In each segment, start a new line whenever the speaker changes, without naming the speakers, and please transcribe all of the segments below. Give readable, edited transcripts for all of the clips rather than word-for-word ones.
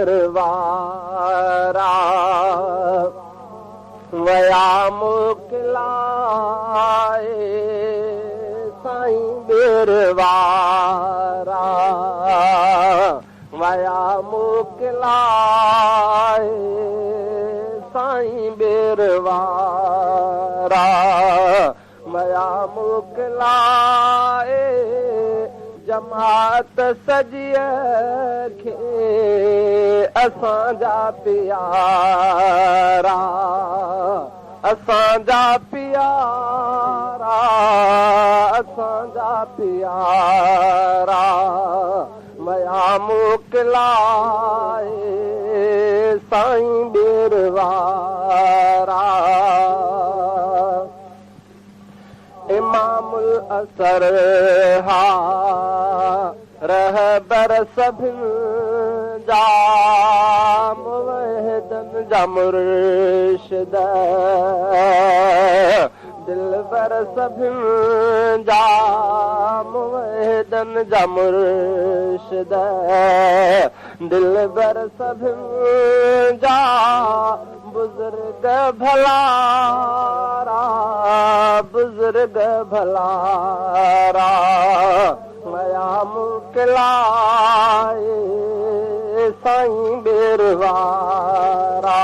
बेरवारा वया मोकिलाए साईं बेरवारा वया मोकिलाए साईं बेरवारा वया मोकिलाए जमात सॼीअ खे असांजा प्यारा असांजा प्यारा असांजा प्यारा वया मोकिलाए साईं बेरवारा इमामुल असर हा रहबर सभिनि जा मुवहिदन जा मुर्शिद दिलबर सभिनि जा मुवहिदन जा मुर्शिद दिलबर सभिनि जा बुजुर्ग भलारा बुजुर्ग भलारा वया मोकिलाए साईं बेरवारा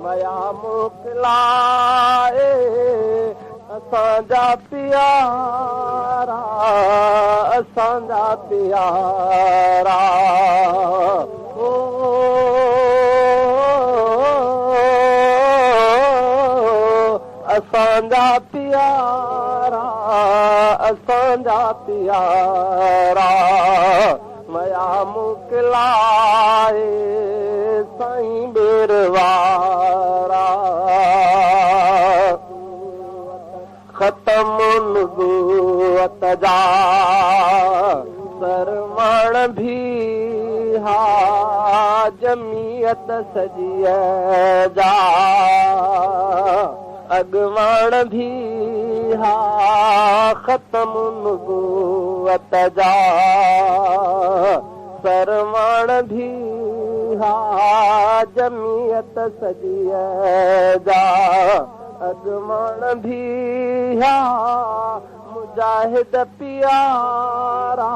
वया मोकिलाए असांजा प्यारा असांजा प्यारा असांजा प्यारा असांजा प्यारा वया मोकिलाए साईं बेरवारा ख़तम नबूवत जा सरवण भी हा जमीयत सॼीअ जा अॻवान भी हा ख़तम नबूवत जा सरवण भी हा जमीयत सॼीअ जा अॻवान भी हा मुजाहिद प्यारा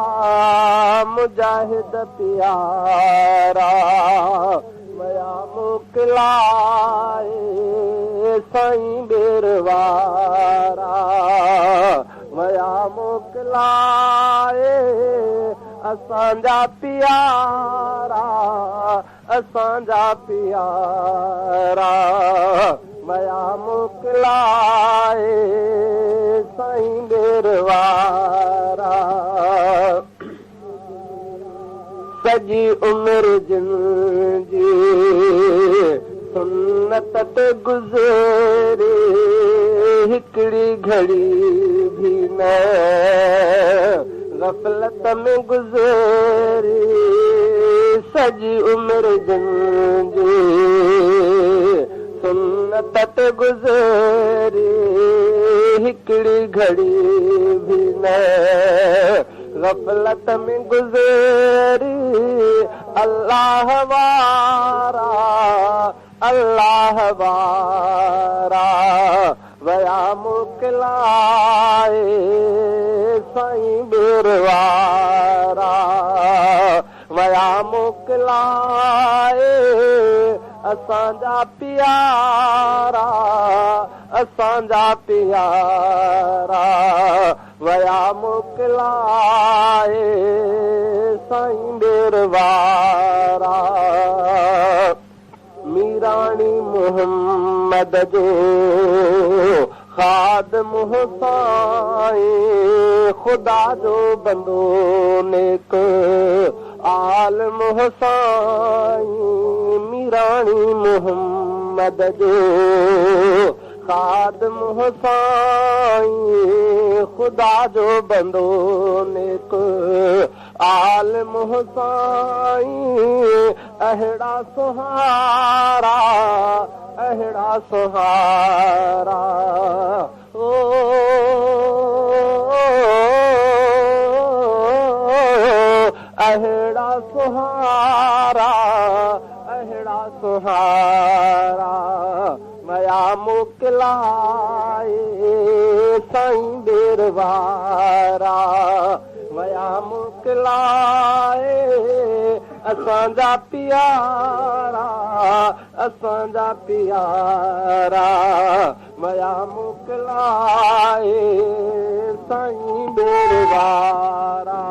मुजाहिद प्यारा वया मोकिलाए साईं बेरवारा वया मोकिलाए असांजा प्यारा असांजा प्यारा वया मोकिलाए साईं बेरवारा सॼी उमिरि जिंदगी सुन्नत ते गुज़रे हिकिड़ी घड़ी भी न ग़फ़लत में गुज़रे सॼी उमिरि जिंदगी सुन्नत ते गुज़रे हिकिड़ी घड़ी भी न ग़फ़लत में गुज़री अल्लाह वारा अल्लाह वारा वया मोकिलाए साईं बेरवारा वया मोकिलाए असांजा प्यारा असांजा प्यारा वया मोकिलाए साईं बेरवारा मीराणी मोहम्मद जो खादम हो साईं ख़ुदा जो बंदो नेक आलम हो साईं मीराणी मोहम्मद जो खादम हो साईं ख़ुदा जो बंदो नेक आलम हो साईं अहिड़ा सुहारा अहिड़ा सुहारा ओ अहिड़ा सुहारा मोकिलाए साईं बेरवारा वया मोकिलाए असांजा प्यारा असांजा प्यारा वया मोकिलाए साईं बेरवारा।